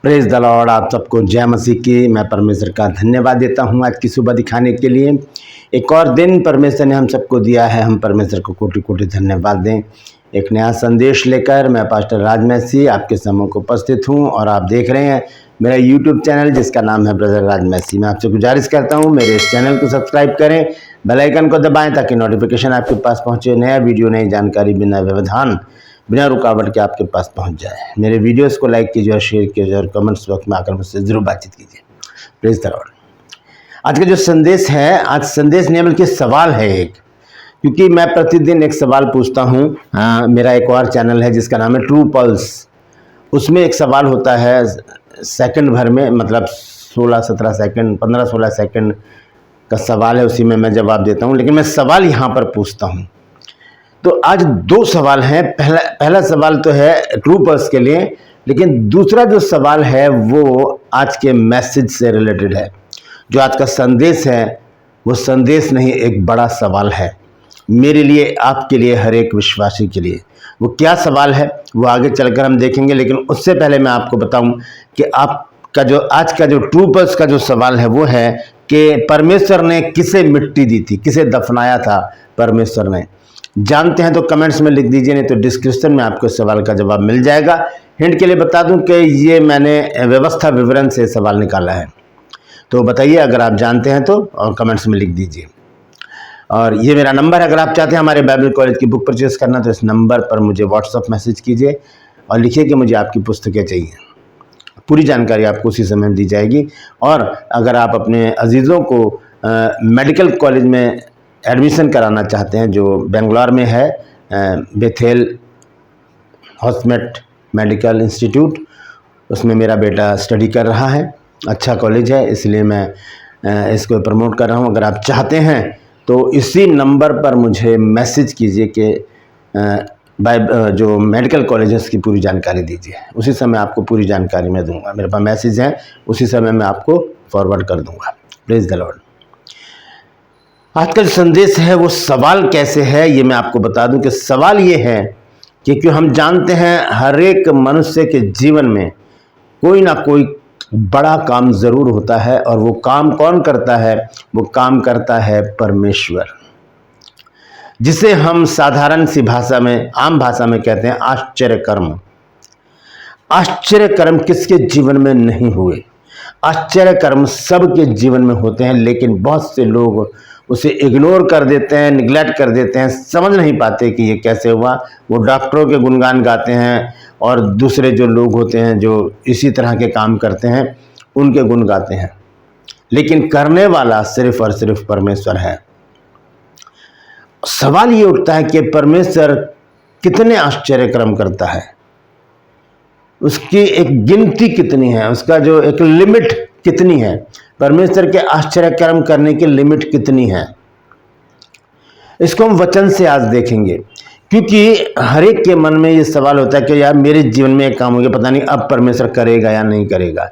Praise the Lord. आप सबको जय मसीह की। मैं परमेश्वर का धन्यवाद देता हूं आज की सुबह दिखाने के लिए। एक और दिन परमेश्वर ने हम सबको दिया है, हम परमेश्वर को कोटि कोटि धन्यवाद दें। एक नया संदेश लेकर मैं पास्टर राज मैसी आपके समूह को उपस्थित हूं और आप देख रहे हैं मेरा यूट्यूब चैनल जिसका नाम है ब्रदर राज मैसी। मैं आपसे गुजारिश करता हूं मेरे इस चैनल को सब्सक्राइब करें, बेल आइकन को दबाएं ताकि नोटिफिकेशन आपके पास पहुंचे। नया वीडियो, नई जानकारी बिना व्यवधान बिना रुकावट के आपके पास पहुंच जाए। मेरे वीडियोस को लाइक कीजिए और शेयर कीजिए और कमेंट्स बॉक्स में आकर मुझसे जरूर बातचीत कीजिए। Praise the Lord. आज का जो संदेश है, आज संदेश नहीं बल्कि सवाल है एक, क्योंकि मैं प्रतिदिन एक सवाल पूछता हूँ। मेरा एक और चैनल है जिसका नाम है ट्रू पल्स। उसमें एक सवाल होता है सेकंड भर में, मतलब 16-17 सेकंड, 15-16 सेकंड का सवाल है, उसी में मैं जवाब देता हूँ। लेकिन मैं सवाल यहाँ पर पूछता हूँ। तो आज दो सवाल हैं। पहला सवाल तो है ट्रू पल्स के लिए, लेकिन दूसरा जो सवाल है वो आज के मैसेज से रिलेटेड है। जो आज का संदेश है वो संदेश नहीं, एक बड़ा सवाल है मेरे लिए, आपके लिए, हर एक विश्वासी के लिए। वो क्या सवाल है वो आगे चलकर हम देखेंगे। लेकिन उससे पहले मैं आपको बताऊं कि आपका जो आज का जो ट्रू पल्स का जो सवाल है वो है कि परमेश्वर ने किसे मिट्टी दी थी, किसे दफनाया था परमेश्वर ने। जानते हैं तो कमेंट्स में लिख दीजिए, नहीं तो डिस्क्रिप्शन में आपको इस सवाल का जवाब मिल जाएगा। हिंट के लिए बता दूं कि ये मैंने व्यवस्था विवरण से सवाल निकाला है। तो बताइए अगर आप जानते हैं तो, और कमेंट्स में लिख दीजिए। और ये मेरा नंबर है, अगर आप चाहते हैं हमारे बाइबल कॉलेज की बुक परचेस करना तो इस नंबर पर मुझे व्हाट्सअप मैसेज कीजिए और लिखिए कि मुझे आपकी पुस्तकें चाहिए। पूरी जानकारी आपको उसी समय दी जाएगी। और अगर आप अपने अजीज़ों को मेडिकल कॉलेज में एडमिशन कराना चाहते हैं जो बेंगलोर में है, बेथेल हॉस्मेट मेडिकल इंस्टीट्यूट, उसमें मेरा बेटा स्टडी कर रहा है। अच्छा कॉलेज है, इसलिए मैं इसको प्रमोट कर रहा हूं। अगर आप चाहते हैं तो इसी नंबर पर मुझे मैसेज कीजिए कि जो मेडिकल कॉलेज है उसकी पूरी जानकारी दीजिए। उसी समय आपको पूरी जानकारी मैं दूंगा। मेरे पास मैसेज हैं, उसी समय मैं आपको फॉरवर्ड कर दूंगा। Praise the Lord. आज का जो संदेश है वो सवाल कैसे है ये मैं आपको बता दूं कि सवाल ये है कि क्यों हम जानते हैं हर एक मनुष्य के जीवन में कोई ना कोई बड़ा काम जरूर होता है, और वो काम कौन करता है? वो काम करता है परमेश्वर, जिसे हम साधारण सी भाषा में, आम भाषा में कहते हैं आश्चर्य कर्म। आश्चर्य कर्म किसके जीवन में नहीं हुए? आश्चर्य कर्म सबके जीवन में होते हैं, लेकिन बहुत से लोग उसे इग्नोर कर देते हैं, निगलेक्ट कर देते हैं, समझ नहीं पाते कि ये कैसे हुआ। वो डॉक्टरों के गुणगान गाते हैं और दूसरे जो लोग होते हैं जो इसी तरह के काम करते हैं उनके गुण गाते हैं, लेकिन करने वाला सिर्फ और सिर्फ परमेश्वर है। सवाल ये उठता है कि परमेश्वर कितने आश्चर्य कर्म करता है, उसकी एक गिनती कितनी है, उसका जो एक लिमिट कितनी है, परमेश्वर के आश्चर्य कर्म करने की लिमिट कितनी है। इसको हम वचन से आज देखेंगे, क्योंकि हर एक के मन में ये सवाल होता है कि यार मेरे जीवन में एक काम हो गया, पता नहीं अब परमेश्वर करेगा या नहीं करेगा।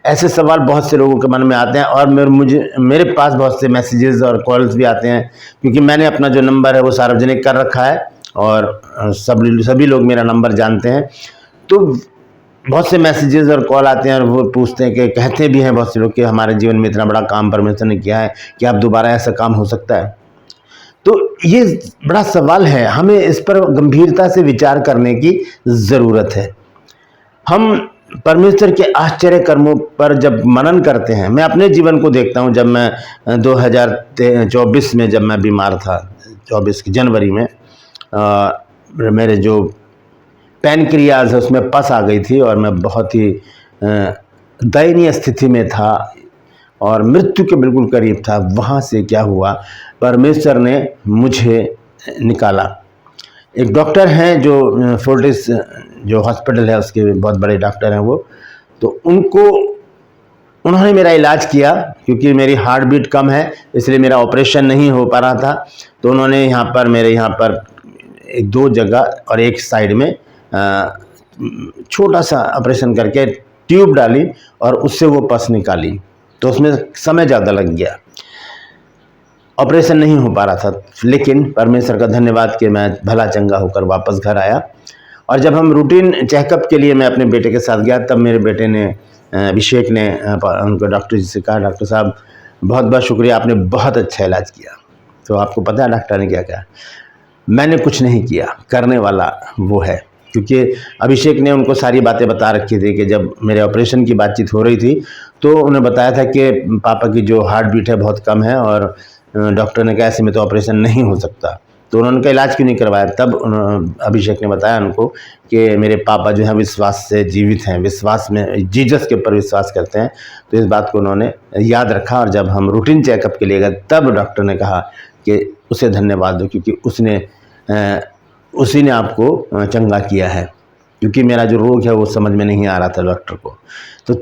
ऐसे सवाल बहुत से लोगों के मन में आते हैं और मेरे पास बहुत से मैसेजेस और कॉल्स भी आते हैं, क्योंकि मैंने अपना जो नंबर है वो सार्वजनिक कर रखा है और सभी लोग मेरा नंबर जानते हैं। तो बहुत से मैसेजेस और कॉल आते हैं और वो पूछते हैं कि कहते भी हैं बहुत से लोग कि हमारे जीवन में इतना बड़ा काम परमेश्वर ने किया है कि अब दोबारा ऐसा काम हो सकता है। तो ये बड़ा सवाल है, हमें इस पर गंभीरता से विचार करने की ज़रूरत है। हम परमेश्वर के आश्चर्य कर्मों पर जब मनन करते हैं, मैं अपने जीवन को देखता हूँ। जब मैं 2024 में जब मैं बीमार था, 24 की जनवरी में मेरे जो पैनक्रियाज है उसमें पस आ गई थी और मैं बहुत ही दयनीय स्थिति में था और मृत्यु के बिल्कुल करीब था। वहाँ से क्या हुआ, परमेश्वर ने मुझे निकाला। एक डॉक्टर हैं जो फोर्टिस जो हॉस्पिटल है उसके बहुत बड़े डॉक्टर हैं वो, तो उन्होंने मेरा इलाज किया। क्योंकि मेरी हार्ट बीट कम है इसलिए मेरा ऑपरेशन नहीं हो पा रहा था, तो उन्होंने मेरे यहाँ पर एक 2 जगह और एक साइड में छोटा सा ऑपरेशन करके ट्यूब डाली और उससे वो पस निकाली। तो उसमें समय ज़्यादा लग गया, ऑपरेशन नहीं हो पा रहा था। लेकिन परमेश्वर का धन्यवाद कि मैं भला चंगा होकर वापस घर आया और जब हम रूटीन चेकअप के लिए मैं अपने बेटे के साथ गया, तब मेरे बेटे ने अभिषेक ने उनको डॉक्टर जी से कहा, डॉक्टर साहब बहुत बहुत शुक्रिया, आपने बहुत अच्छा इलाज किया। तो आपको पता है डॉक्टर ने क्या कहा? मैंने कुछ नहीं किया, करने वाला वो है। क्योंकि अभिषेक ने उनको सारी बातें बता रखी थी कि जब मेरे ऑपरेशन की बातचीत हो रही थी तो उन्हें बताया था कि पापा की जो हार्ट बीट है बहुत कम है और डॉक्टर ने कहा ऐसे में तो ऑपरेशन नहीं हो सकता। तो उन्होंने कहा इलाज क्यों नहीं करवाया? तब अभिषेक ने बताया उनको कि मेरे पापा जो है विश्वास से जीवित हैं, विश्वास में जीसस के ऊपर विश्वास करते हैं। तो इस बात को उन्होंने याद रखा और जब हम रूटीन चेकअप के लिए गए तब डॉक्टर ने कहा कि उसे धन्यवाद दो क्योंकि उसी ने आपको चंगा किया है। क्योंकि मेरा जो रोग है वो समझ में नहीं आ रहा था डॉक्टर को। तो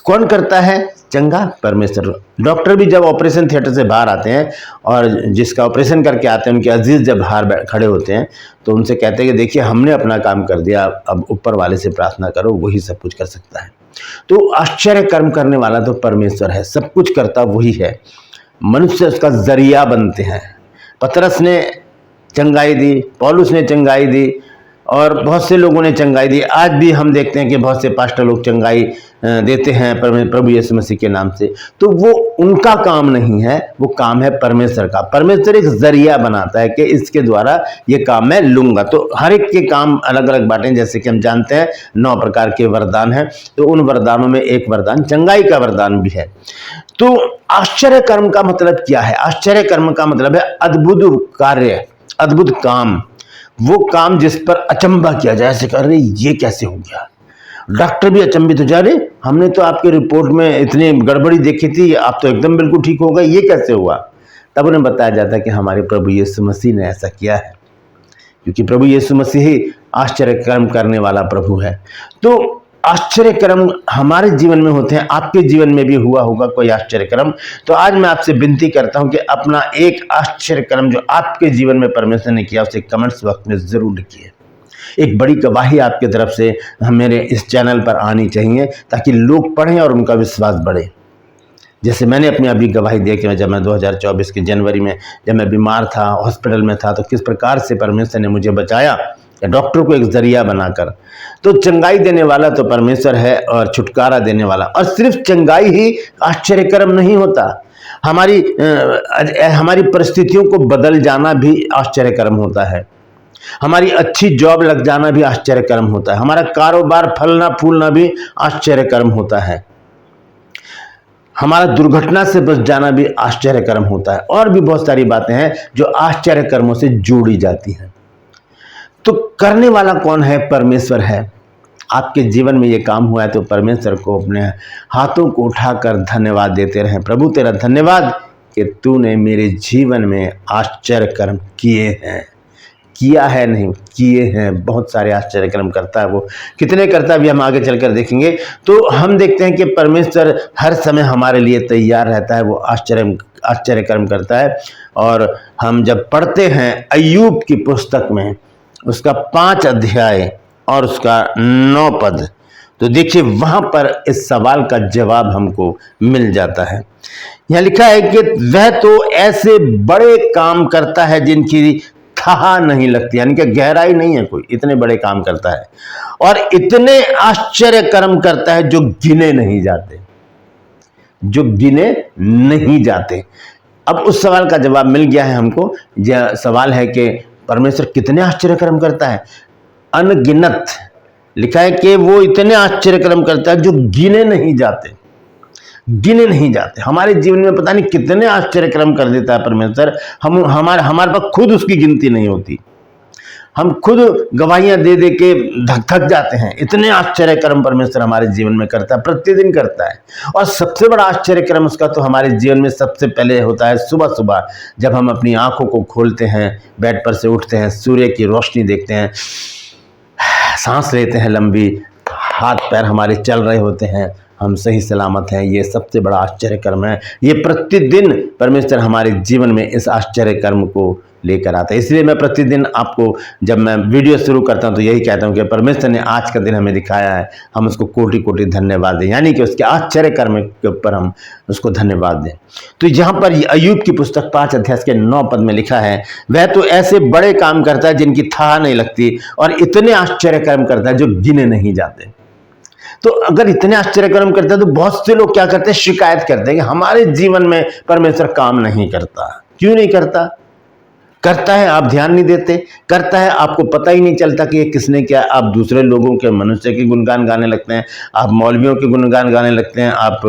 कौन करता है चंगा? परमेश्वर। डॉक्टर भी जब ऑपरेशन थिएटर से बाहर आते हैं और जिसका ऑपरेशन करके आते हैं उनके अजीज जब बाहर खड़े होते हैं तो उनसे कहते हैं कि देखिए हमने अपना काम कर दिया, अब ऊपर वाले से प्रार्थना करो, वही सब कुछ कर सकता है। तो आश्चर्य कर्म करने वाला तो परमेश्वर है, सब कुछ करता वही है, मनुष्य उसका जरिया बनते हैं। पतरस ने चंगाई दी, पौलुस ने चंगाई दी और बहुत से लोगों ने चंगाई दी। आज भी हम देखते हैं कि बहुत से पास्टर लोग चंगाई देते हैं प्रभु यीशु मसीह के नाम से। तो वो उनका काम नहीं है, वो काम है परमेश्वर का। परमेश्वर एक जरिया बनाता है कि इसके द्वारा ये काम मैं लूंगा। तो हर एक के काम अलग अलग बांटे, जैसे कि हम जानते हैं 9 प्रकार के वरदान हैं, तो उन वरदानों में एक वरदान चंगाई का वरदान भी है। तो आश्चर्य कर्म का मतलब क्या है? आश्चर्य कर्म का मतलब है अद्भुत कार्य, अद्भुत काम, वो काम जिस पर अचंभा किया जाए, ऐसे कर रहे ये कैसे हो गया। डॉक्टर भी अचंभित हो जा रहे, हमने तो आपके रिपोर्ट में इतनी गड़बड़ी देखी थी, आप तो एकदम बिल्कुल ठीक हो गए, ये कैसे हुआ? तब उन्हें बताया जाता है कि हमारे प्रभु यीशु मसीह ने ऐसा किया है, क्योंकि प्रभु यीशु मसीह ही आश्चर्य कर्म करने वाला प्रभु है। तो आश्चर्य कर्म हमारे जीवन में होते हैं, आपके जीवन में भी हुआ होगा कोई आश्चर्य कर्म। तो आज मैं आपसे विनती करता हूं कि अपना एक आश्चर्य कर्म जो आपके जीवन में परमेश्वर ने किया उसे कमेंट्स वक्त में जरूर लिखिए। एक बड़ी गवाही आपकी तरफ से मेरे इस चैनल पर आनी चाहिए ताकि लोग पढ़ें और उनका विश्वास बढ़े। जैसे मैंने अपनी अभी गवाही दी कि जब मैं 2024 के जनवरी में जब मैं बीमार था, हॉस्पिटल में था, तो किस प्रकार से परमेश्वर ने मुझे बचाया, डॉक्टर को एक जरिया बनाकर। तो चंगाई देने वाला तो परमेश्वर है और छुटकारा देने वाला। और सिर्फ चंगाई ही आश्चर्य कर्म नहीं होता, हमारी परिस्थितियों को बदल जाना भी आश्चर्य कर्म होता है। हमारी अच्छी जॉब लग जाना भी आश्चर्य कर्म होता है। हमारा कारोबार फलना फूलना भी आश्चर्य कर्म होता है। हमारा दुर्घटना से बच जाना भी आश्चर्य कर्म होता है। और भी बहुत सारी बातें हैं जो आश्चर्य कर्मों से जोड़ी जाती हैं। तो करने वाला कौन है? परमेश्वर है। आपके जीवन में ये काम हुआ है तो परमेश्वर को अपने हाथों को उठाकर धन्यवाद देते रहें। प्रभु तेरा धन्यवाद कि तूने मेरे जीवन में आश्चर्य कर्म किए हैं। किया है नहीं, किए हैं। बहुत सारे आश्चर्य कर्म करता है, वो कितने करता है भी हम आगे चलकर देखेंगे। तो हम देखते हैं कि परमेश्वर हर समय हमारे लिए तैयार रहता है, वो आश्चर्य कर्म करता है। और हम जब पढ़ते हैं अय्यूब की पुस्तक में उसका 5 अध्याय और उसका 9 पद, तो देखिए वहां पर इस सवाल का जवाब हमको मिल जाता है। यहां लिखा है कि वह तो ऐसे बड़े काम करता है जिनकी था नहीं लगती, यानी कि गहराई नहीं है कोई, इतने बड़े काम करता है और इतने आश्चर्य कर्म करता है जो गिने नहीं जाते, जो गिने नहीं जाते। अब उस सवाल का जवाब मिल गया है हमको। यह सवाल है कि परमेश्वर कितने आश्चर्य कर्म करता है? अनगिनत। लिखा है कि वो इतने आश्चर्य कर्म करता है जो गिने नहीं जाते, गिने नहीं जाते। हमारे जीवन में पता नहीं कितने आश्चर्य कर्म कर देता है परमेश्वर, हमारे पास खुद उसकी गिनती नहीं होती। हम खुद गवाहियां दे दे के थक जाते हैं। इतने आश्चर्य कर्म परमेश्वर हमारे जीवन में करता है, प्रतिदिन करता है। और सबसे बड़ा आश्चर्य कर्म उसका तो हमारे जीवन में सबसे पहले होता है सुबह सुबह, जब हम अपनी आंखों को खोलते हैं, बेड पर से उठते हैं, सूर्य की रोशनी देखते हैं, सांस लेते हैं लंबी, हाथ पैर हमारे चल रहे होते हैं, हम सही सलामत हैं। ये सबसे बड़ा आश्चर्य कर्म है। ये प्रतिदिन परमेश्वर हमारे जीवन में इस आश्चर्य कर्म को लेकर आता है। इसलिए मैं प्रतिदिन आपको जब मैं वीडियो शुरू करता हूं तो यही कहता हूं कि परमेश्वर ने आज का दिन हमें दिखाया है, हम उसको कोटि कोटि धन्यवाद दें, यानी कि उसके आश्चर्य कर्म के ऊपर हम उसको धन्यवाद दें। तो जहां पर अय्यूब की पुस्तक 5 अध्याय के 9 पद में लिखा है, वह तो ऐसे बड़े काम करता है जिनकी थाह नहीं लगती, और इतने आश्चर्य कर्म करता है जो गिने नहीं जाते। तो अगर इतने आश्चर्य कर्म करता है तो बहुत से लोग क्या करते हैं, शिकायत करते हैं कि हमारे जीवन में परमेश्वर काम नहीं करता। क्यों नहीं करता? करता है, आप ध्यान नहीं देते। करता है, आपको पता ही नहीं चलता कि ये किसने किया। आप दूसरे लोगों के, मनुष्य के गुणगान गाने लगते हैं, आप मौलवियों के गुणगान गाने लगते हैं, आप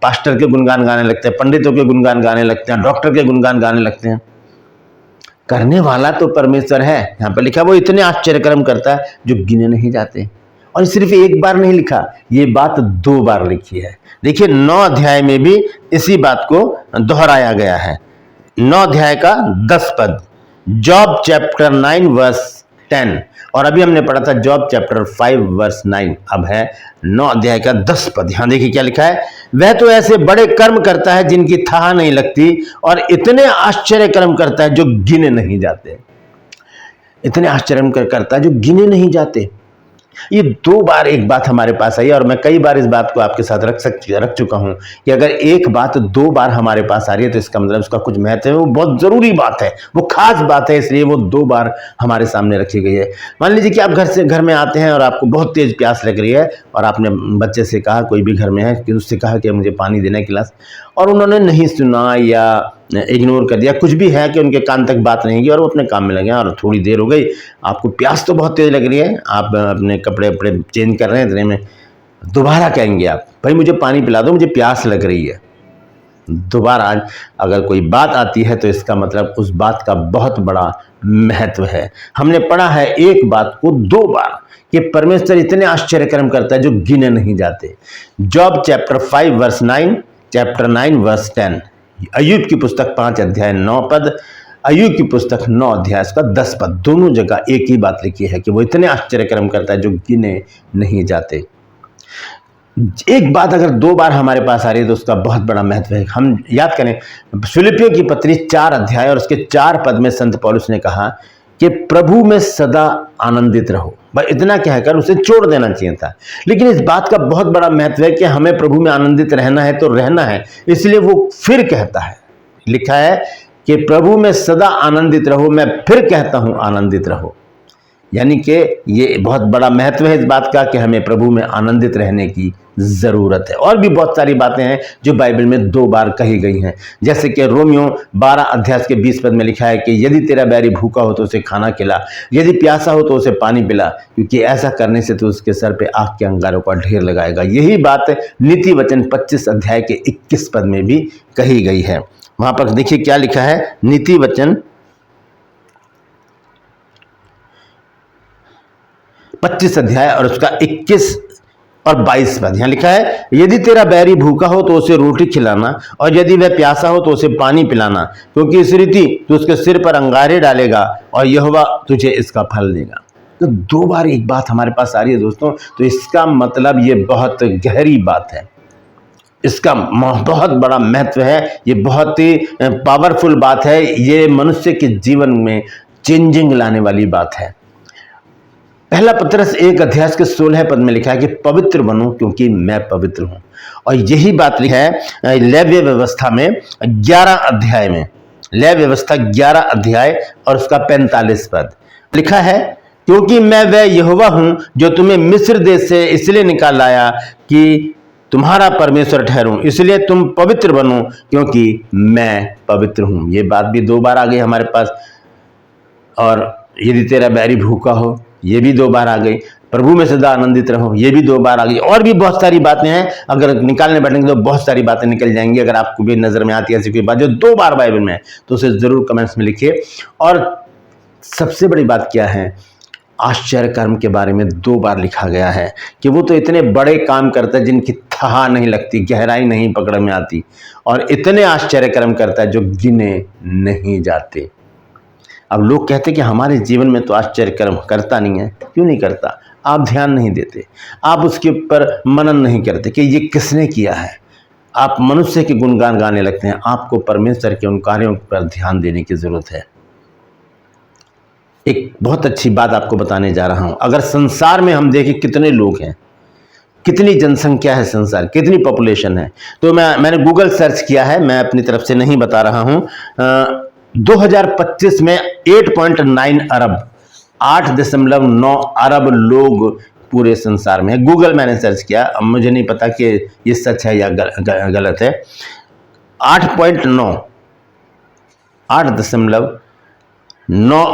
पास्टर के गुणगान गाने लगते हैं, पंडितों के गुणगान गाने लगते हैं, डॉक्टर के गुणगान गाने लगते हैं। करने वाला तो परमेश्वर है। यहां पर लिखा वो इतने आश्चर्य कर्म करता है जो गिने नहीं जाते। और सिर्फ एक बार नहीं लिखा, ये बात 2 बार लिखी है। देखिए 9 अध्याय में भी इसी बात को दोहराया गया है। 9 अध्याय का 10 पद, जॉब चैप्टर 9 वर्स 10, और अभी हमने पढ़ा था जॉब चैप्टर 5 वर्स 9। अब है 9 अध्याय का 10 पद। यहां देखिए क्या लिखा है, वह तो ऐसे बड़े कर्म करता है जिनकी थाह नहीं लगती, और इतने आश्चर्य कर्म करता है जो गिने नहीं जाते। इतने आश्चर्य करता है जो गिने नहीं जाते। ये 2 बार एक बात हमारे पास आई, और मैं कई बार इस बात को आपके साथ रख चुका हूं कि अगर एक बात 2 बार हमारे पास आ रही है तो इसका मतलब उसका कुछ महत्व है, वो बहुत जरूरी बात है, वो खास बात है, इसलिए वो 2 बार हमारे सामने रखी गई है। मान लीजिए कि आप घर में आते हैं और आपको बहुत तेज प्यास लग रही है, और आपने बच्चे से कहा, कोई भी घर में है, कि उससे कहा कि मुझे पानी देना गिलास, और उन्होंने नहीं सुना या इग्नोर कर दिया, कुछ भी है कि उनके कान तक बात नहीं की, और वो अपने काम में लगे, और थोड़ी देर हो गई, आपको प्यास तो बहुत तेज लग रही है, आप अपने कपड़े चेंज कर रहे हैं, इतने में दोबारा कहेंगे आप, भाई मुझे पानी पिला दो, मुझे प्यास लग रही है। दोबारा अगर कोई बात आती है तो इसका मतलब उस बात का बहुत बड़ा महत्व है। हमने पढ़ा है एक बात को 2 बार कि परमेश्वर इतने आश्चर्य कर्म करता है जो गिने नहीं जाते। Job chapter 5 verse 9, chapter 9 verse 10, अय्यूब की पुस्तक 5 अध्याय 9 पद, अय्यूब की पुस्तक 9 अध्याय का 10 पद, दोनों जगह एक ही बात लिखी है कि वो इतने आश्चर्य कर्म करता है जो गिने नहीं जाते। एक बात अगर 2 बार हमारे पास आ रही है तो उसका बहुत बड़ा महत्व है। हम याद करें फिलिपियों की पत्री 4 अध्याय और उसके 4 पद में संत पौलुस ने कहा कि प्रभु में सदा आनंदित रहो। बस इतना कहकर उसे छोड़ देना चाहिए था, लेकिन इस बात का बहुत बड़ा महत्व है कि हमें प्रभु में आनंदित रहना है तो रहना है, इसलिए वो फिर कहता है, लिखा है कि प्रभु में सदा आनंदित रहो, मैं फिर कहता हूं आनंदित रहो। यानी कि ये बहुत बड़ा महत्व है इस बात का कि हमें प्रभु में आनंदित रहने की जरूरत है। और भी बहुत सारी बातें हैं जो बाइबल में 2 बार कही गई हैं, जैसे कि रोमियो 12 अध्याय के 20 पद में लिखा है कि यदि तेरा बैरी भूखा हो तो उसे खाना खिला, यदि प्यासा हो तो उसे पानी पिला, क्योंकि ऐसा करने से तो उसके सर पे आग के अंगारों का ढेर लगाएगा। यही बात नीति वचन 25 अध्याय के 21 पद में भी कही गई है। वहां पर देखिए क्या लिखा है, नीति वचन 25 अध्याय और उसका 21 और 22 पद, यहां लिखा है, यदि तेरा बैरी भूखा हो तो उसे रोटी खिलाना, और यदि वह प्यासा हो तो उसे पानी पिलाना, क्योंकि इस रीति तू उसके सिर पर अंगारे डालेगा और यहोवा तुझे इसका फल देगा। तो 2 बार एक बात हमारे पास आ रही है दोस्तों, तो इसका मतलब ये बहुत गहरी बात है, इसका बहुत बड़ा महत्व है, ये बहुत ही पावरफुल बात है, ये मनुष्य के जीवन में चेंजिंग लाने वाली बात है। पहला पतरस 1 अध्याय के 16 पद में लिखा है कि पवित्र बनो क्योंकि मैं पवित्र हूं। और यही बात लिखा है लेव्य व्यवस्था में 11 अध्याय में, लेव्य व्यवस्था 11 अध्याय और उसका 45 पद लिखा है, क्योंकि मैं वह यहोवा हूं जो तुम्हें मिस्र देश से इसलिए निकाल लाया कि तुम्हारा परमेश्वर ठहरूं, इसलिए तुम पवित्र बनो क्योंकि मैं पवित्र हूं। ये बात भी 2 बार आ गई हमारे पास। और यदि तेरा बैरी भूखा हो, ये भी 2 बार आ गई। प्रभु में सदा आनंदित रहो, ये भी 2 बार आ गई। और भी बहुत सारी बातें हैं, अगर निकालने बैठेंगे तो बहुत सारी बातें निकल जाएंगी। अगर आपको भी नजर में आती है ऐसी कोई बात जो 2 बार बाइबल में है तो उसे जरूर कमेंट्स में लिखिए। और सबसे बड़ी बात क्या है, आश्चर्य कर्म के बारे में 2 बार लिखा गया है कि वो तो इतने बड़े काम करता है जिनकी थाह नहीं लगती, गहराई नहीं पकड़ में आती, और इतने आश्चर्य कर्म करता है जो गिने नहीं जाते। अब लोग कहते कि हमारे जीवन में तो आश्चर्य कर्म करता नहीं है। क्यों नहीं करता? आप ध्यान नहीं देते, आप उसके ऊपर मनन नहीं करते कि ये किसने किया है। आप मनुष्य के गुणगान गाने लगते हैं। आपको परमेश्वर के उन कार्यों पर ध्यान देने की जरूरत है। एक बहुत अच्छी बात आपको बताने जा रहा हूँ। अगर संसार में हम देखें कितने लोग हैं, कितनी जनसंख्या है संसार, कितनी पॉपुलेशन है, तो मैंने गूगल सर्च किया है, मैं अपनी तरफ से नहीं बता रहा हूँ। 2025 में 8.9 अरब 8.9 अरब लोग पूरे संसार में है। गूगल मैंने सर्च किया, अब मुझे नहीं पता कि ये सच है या गलत है। 8.9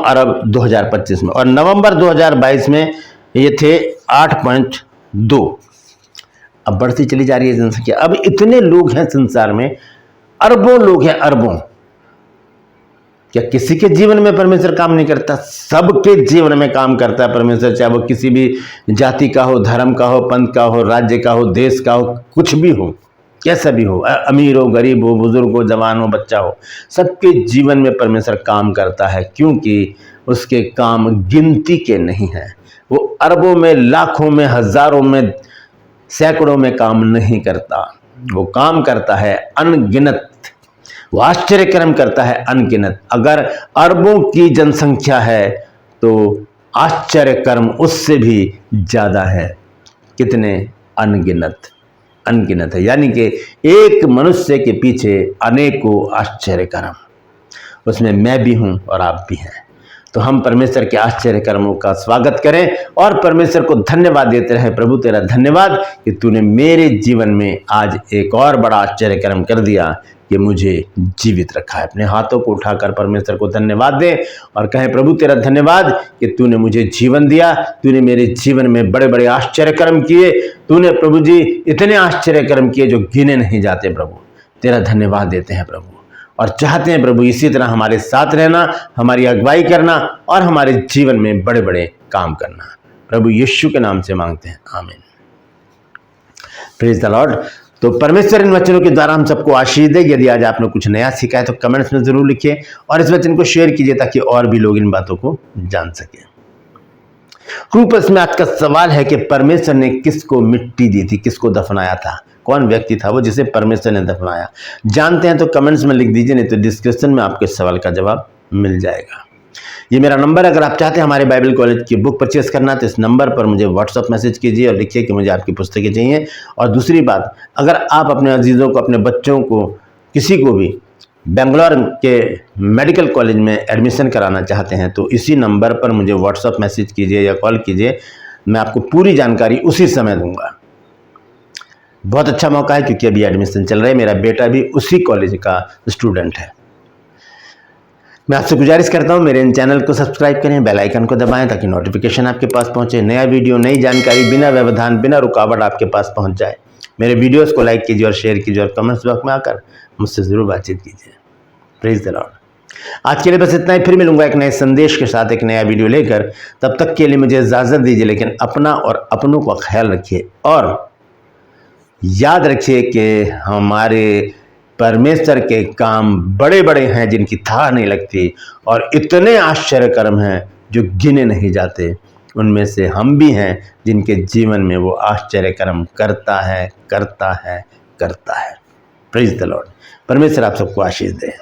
अरब 2025 में, और नवंबर 2022 में ये थे 8.2। अब बढ़ती चली जा रही है जनसंख्या। अब इतने लोग हैं संसार में, अरबों लोग हैं, अरबों। क्या किसी के जीवन में परमेश्वर काम नहीं करता? सबके जीवन में काम करता है परमेश्वर, चाहे वो किसी भी जाति का हो, धर्म का हो, पंथ का हो, राज्य का हो, देश का हो, कुछ भी हो, कैसा भी हो, अमीर हो, गरीब हो, बुजुर्ग हो, जवान हो, बच्चा हो, सबके जीवन में परमेश्वर काम करता है, क्योंकि उसके काम गिनती के नहीं है। वो अरबों में, लाखों में, हजारों में, सैकड़ों में काम नहीं करता। वो काम करता है अनगिनत, वो आश्चर्य कर्म करता है अनगिनत। अगर अरबों की जनसंख्या है तो आश्चर्य कर्म उससे भी ज्यादा है। कितने? अनगिनत, अनगिनत है। यानी कि एक मनुष्य के पीछे अनेकों आश्चर्य कर्म, उसमें मैं भी हूं और आप भी हैं। तो हम परमेश्वर के आश्चर्य कर्मों का स्वागत करें और परमेश्वर को धन्यवाद देते रहें। प्रभु तेरा धन्यवाद कि तूने मेरे जीवन में आज एक और बड़ा आश्चर्य कर्म कर दिया कि मुझे जीवित रखा है। अपने हाथों को उठाकर परमेश्वर को धन्यवाद दें और कहें, प्रभु तेरा धन्यवाद कि तूने मुझे जीवन दिया, तूने मेरे जीवन में बड़े बड़े आश्चर्य कर्म किए, तूने प्रभु जी इतने आश्चर्य कर्म किए जो गिने नहीं जाते। प्रभु तेरा धन्यवाद देते हैं प्रभु, और चाहते हैं प्रभु इसी तरह हमारे साथ रहना, हमारी अगुवाई करना और हमारे जीवन में बड़े बड़े काम करना। प्रभु यीशु के नाम से मांगते हैं, आमीन। Praise the Lord. तो परमेश्वर इन वचनों के द्वारा हम सबको आशीष दे। यदि आज आपने कुछ नया सीखा है तो कमेंट्स में जरूर लिखिए और इस वचन को शेयर कीजिए ताकि और भी लोग इन बातों को जान सके। रूपस में आज का सवाल है कि परमेश्वर ने किसको मिट्टी दी थी, किसको दफनाया था? कौन व्यक्ति था वो जिसे परमेश्वर ने दफनाया? जानते हैं तो कमेंट्स में लिख दीजिए, नहीं तो डिस्क्रिप्शन में आपके सवाल का जवाब मिल जाएगा। ये मेरा नंबर, अगर आप चाहते हैं हमारे बाइबल कॉलेज की बुक परचेस करना तो इस नंबर पर मुझे व्हाट्सअप मैसेज कीजिए और लिखिए कि मुझे आपकी पुस्तकें चाहिए। और दूसरी बात, अगर आप अपने अजीज़ों को, अपने बच्चों को, किसी को भी बेंगलोर के मेडिकल कॉलेज में एडमिशन कराना चाहते हैं तो इसी नंबर पर मुझे व्हाट्सअप मैसेज कीजिए या कॉल कीजिए, मैं आपको पूरी जानकारी उसी समय दूंगा। बहुत अच्छा मौका है क्योंकि अभी एडमिशन चल रहा है, मेरा बेटा भी उसी कॉलेज का स्टूडेंट है। मैं आपसे गुजारिश करता हूं मेरे इन चैनल को सब्सक्राइब करें, बेल आइकन को दबाएं ताकि नोटिफिकेशन आपके पास पहुंचे, नया वीडियो, नई जानकारी बिना व्यवधान, बिना रुकावट आपके पास पहुंच जाए। मेरे वीडियोस को लाइक कीजिए और शेयर कीजिए और कमेंट्स बॉक्स में आकर मुझसे जरूर बातचीत कीजिए। Praise the Lord. आज के लिए बस इतना ही, फिर मिलूंगा एक नए संदेश के साथ, एक नया वीडियो लेकर। तब तक के लिए मुझे इजाजत दीजिए, लेकिन अपना और अपनों का ख्याल रखिए और याद रखिए कि हमारे परमेश्वर के काम बड़े बड़े हैं जिनकी थाह नहीं लगती, और इतने आश्चर्य कर्म हैं जो गिने नहीं जाते। उनमें से हम भी हैं जिनके जीवन में वो आश्चर्य कर्म करता है, करता है, करता है। Praise the Lord. परमेश्वर आप सबको आशीष दे।